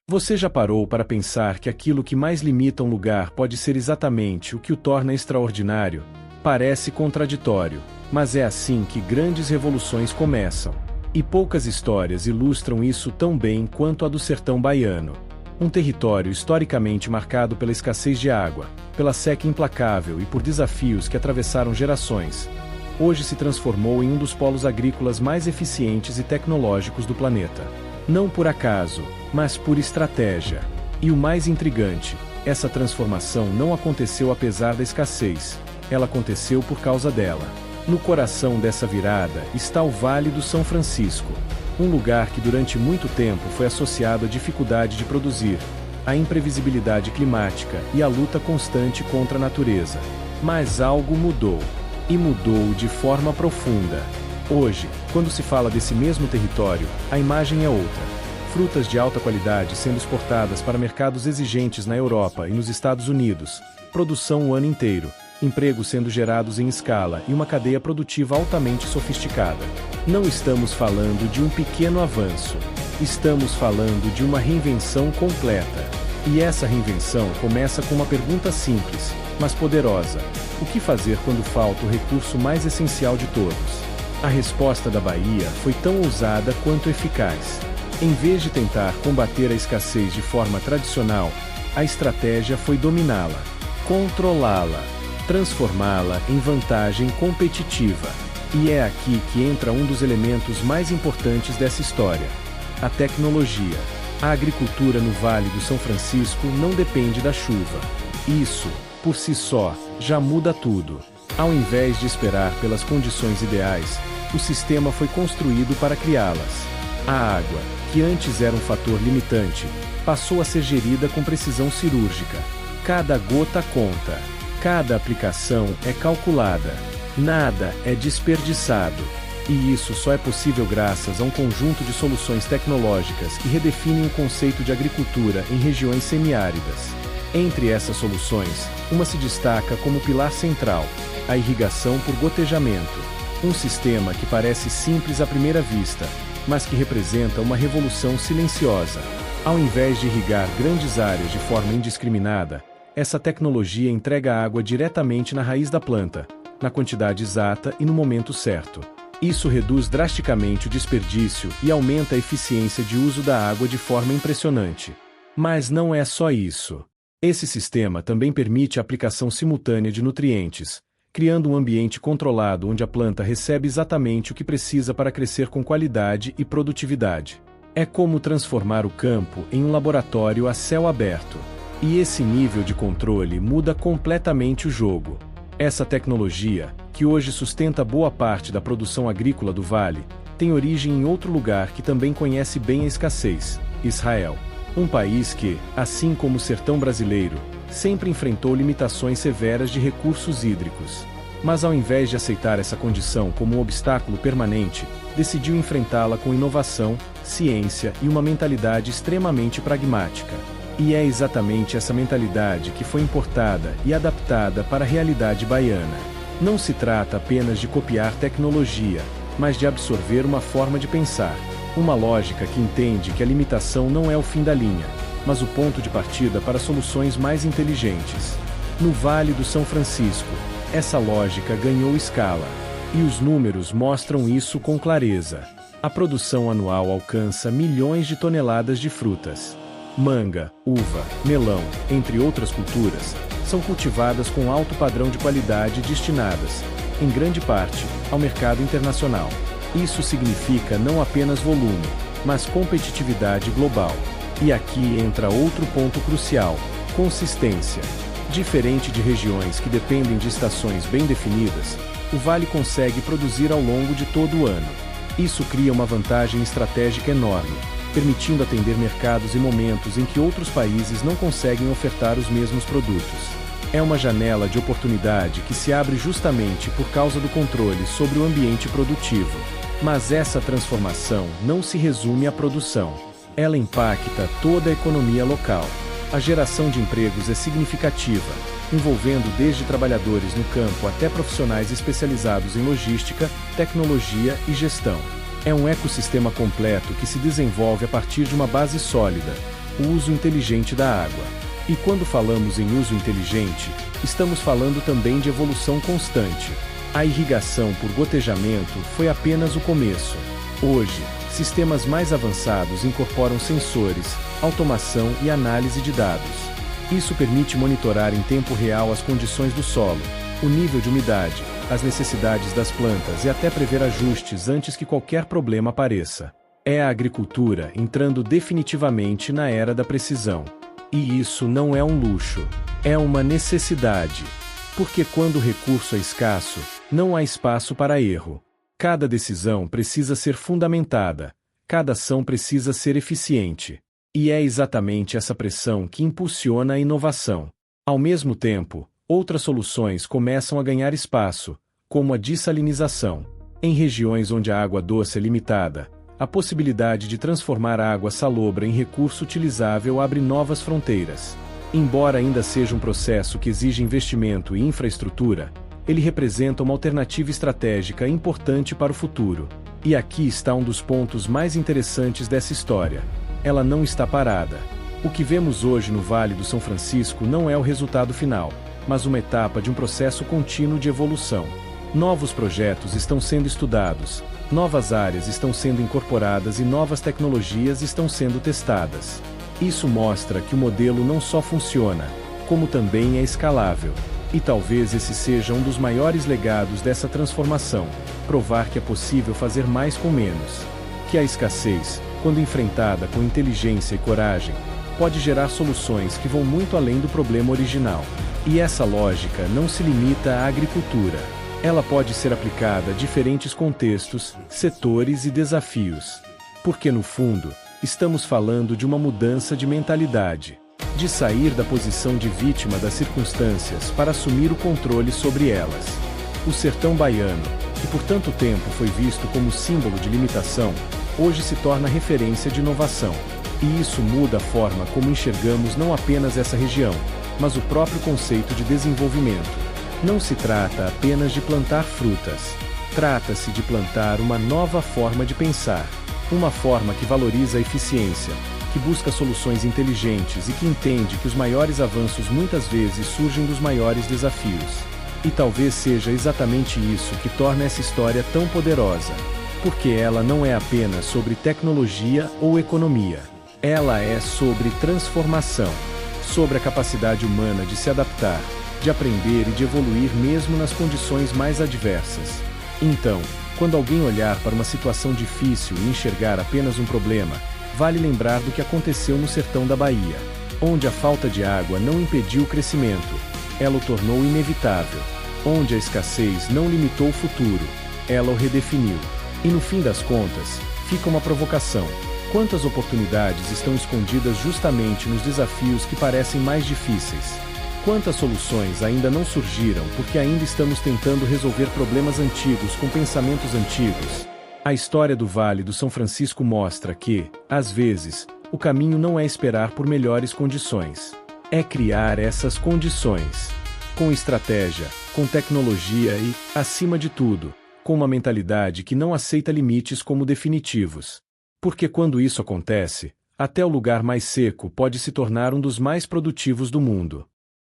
Você já parou para pensar que aquilo que mais limita um lugar pode ser exatamente o que o torna extraordinário? Parece contraditório, mas é assim que grandes revoluções começam. E poucas histórias ilustram isso tão bem quanto a do sertão baiano. Um território historicamente marcado pela escassez de água, pela seca implacável e por desafios que atravessaram gerações, hoje se transformou em um dos polos agrícolas mais eficientes e tecnológicos do planeta. Não por acaso, mas por estratégia. E o mais intrigante, essa transformação não aconteceu apesar da escassez, ela aconteceu por causa dela. No coração dessa virada está o Vale do São Francisco, um lugar que durante muito tempo foi associado à dificuldade de produzir, à imprevisibilidade climática e à luta constante contra a natureza. Mas algo mudou. E mudou de forma profunda. Hoje, quando se fala desse mesmo território, a imagem é outra. Frutas de alta qualidade sendo exportadas para mercados exigentes na Europa e nos Estados Unidos, produção o ano inteiro, empregos sendo gerados em escala e uma cadeia produtiva altamente sofisticada. Não estamos falando de um pequeno avanço. Estamos falando de uma reinvenção completa. E essa reinvenção começa com uma pergunta simples, mas poderosa. O que fazer quando falta o recurso mais essencial de todos? A resposta da Bahia foi tão ousada quanto eficaz. Em vez de tentar combater a escassez de forma tradicional, a estratégia foi dominá-la, controlá-la, transformá-la em vantagem competitiva. E é aqui que entra um dos elementos mais importantes dessa história: a tecnologia. A agricultura no Vale do São Francisco não depende da chuva. Isso, por si só, já muda tudo. Ao invés de esperar pelas condições ideais, o sistema foi construído para criá-las. A água, que antes era um fator limitante, passou a ser gerida com precisão cirúrgica. Cada gota conta. Cada aplicação é calculada. Nada é desperdiçado. E isso só é possível graças a um conjunto de soluções tecnológicas que redefinem o conceito de agricultura em regiões semiáridas. Entre essas soluções, uma se destaca como pilar central: a irrigação por gotejamento. Um sistema que parece simples à primeira vista, mas que representa uma revolução silenciosa. Ao invés de irrigar grandes áreas de forma indiscriminada, essa tecnologia entrega a água diretamente na raiz da planta, na quantidade exata e no momento certo. Isso reduz drasticamente o desperdício e aumenta a eficiência de uso da água de forma impressionante. Mas não é só isso. Esse sistema também permite a aplicação simultânea de nutrientes, criando um ambiente controlado onde a planta recebe exatamente o que precisa para crescer com qualidade e produtividade. É como transformar o campo em um laboratório a céu aberto. E esse nível de controle muda completamente o jogo. Essa tecnologia, que hoje sustenta boa parte da produção agrícola do Vale, tem origem em outro lugar que também conhece bem a escassez: Israel. Um país que, assim como o sertão brasileiro, sempre enfrentou limitações severas de recursos hídricos. Mas ao invés de aceitar essa condição como um obstáculo permanente, decidiu enfrentá-la com inovação, ciência e uma mentalidade extremamente pragmática. E é exatamente essa mentalidade que foi importada e adaptada para a realidade baiana. Não se trata apenas de copiar tecnologia, mas de absorver uma forma de pensar, uma lógica que entende que a limitação não é o fim da linha, mas o ponto de partida para soluções mais inteligentes. No Vale do São Francisco, essa lógica ganhou escala, e os números mostram isso com clareza. A produção anual alcança milhões de toneladas de frutas. Manga, uva, melão, entre outras culturas, são cultivadas com alto padrão de qualidade e destinadas, em grande parte, ao mercado internacional. Isso significa não apenas volume, mas competitividade global. E aqui entra outro ponto crucial: consistência. Diferente de regiões que dependem de estações bem definidas, o Vale consegue produzir ao longo de todo o ano. Isso cria uma vantagem estratégica enorme, permitindo atender mercados e momentos em que outros países não conseguem ofertar os mesmos produtos. É uma janela de oportunidade que se abre justamente por causa do controle sobre o ambiente produtivo. Mas essa transformação não se resume à produção. Ela impacta toda a economia local. A geração de empregos é significativa, envolvendo desde trabalhadores no campo até profissionais especializados em logística, tecnologia e gestão. É um ecossistema completo que se desenvolve a partir de uma base sólida. o uso inteligente da água. E quando falamos em uso inteligente, estamos falando também de evolução constante. A irrigação por gotejamento foi apenas o começo. Hoje, sistemas mais avançados incorporam sensores, automação e análise de dados. Isso permite monitorar em tempo real as condições do solo, o nível de umidade, as necessidades das plantas e até prever ajustes antes que qualquer problema apareça. É a agricultura entrando definitivamente na era da precisão. E isso não é um luxo, é uma necessidade. Porque quando o recurso é escasso, não há espaço para erro. Cada decisão precisa ser fundamentada, cada ação precisa ser eficiente. E é exatamente essa pressão que impulsiona a inovação. Ao mesmo tempo, outras soluções começam a ganhar espaço, como a dessalinização. Em regiões onde a água doce é limitada, a possibilidade de transformar a água salobra em recurso utilizável abre novas fronteiras. Embora ainda seja um processo que exige investimento e infraestrutura, ele representa uma alternativa estratégica importante para o futuro. E aqui está um dos pontos mais interessantes dessa história. Ela não está parada. O que vemos hoje no Vale do São Francisco não é o resultado final, mas uma etapa de um processo contínuo de evolução. Novos projetos estão sendo estudados, novas áreas estão sendo incorporadas e novas tecnologias estão sendo testadas. Isso mostra que o modelo não só funciona, como também é escalável. E talvez esse seja um dos maiores legados dessa transformação, provar que é possível fazer mais com menos. Que a escassez, quando enfrentada com inteligência e coragem, pode gerar soluções que vão muito além do problema original. E essa lógica não se limita à agricultura. Ela pode ser aplicada a diferentes contextos, setores e desafios. Porque no fundo, estamos falando de uma mudança de mentalidade. De sair da posição de vítima das circunstâncias para assumir o controle sobre elas. O sertão baiano, que por tanto tempo foi visto como símbolo de limitação, hoje se torna referência de inovação. E isso muda a forma como enxergamos não apenas essa região, mas o próprio conceito de desenvolvimento. Não se trata apenas de plantar frutas. Trata-se de plantar uma nova forma de pensar. Uma forma que valoriza a eficiência, que busca soluções inteligentes e que entende que os maiores avanços muitas vezes surgem dos maiores desafios. E talvez seja exatamente isso que torna essa história tão poderosa. Porque ela não é apenas sobre tecnologia ou economia. Ela é sobre transformação. Sobre a capacidade humana de se adaptar, de aprender e de evoluir mesmo nas condições mais adversas. Então, quando alguém olhar para uma situação difícil e enxergar apenas um problema, vale lembrar do que aconteceu no sertão da Bahia, onde a falta de água não impediu o crescimento, ela o tornou inevitável. Onde a escassez não limitou o futuro, ela o redefiniu. E no fim das contas, fica uma provocação. Quantas oportunidades estão escondidas justamente nos desafios que parecem mais difíceis? Quantas soluções ainda não surgiram porque ainda estamos tentando resolver problemas antigos com pensamentos antigos? A história do Vale do São Francisco mostra que, às vezes, o caminho não é esperar por melhores condições. É criar essas condições. Com estratégia, com tecnologia e, acima de tudo, com uma mentalidade que não aceita limites como definitivos. Porque quando isso acontece, até o lugar mais seco pode se tornar um dos mais produtivos do mundo.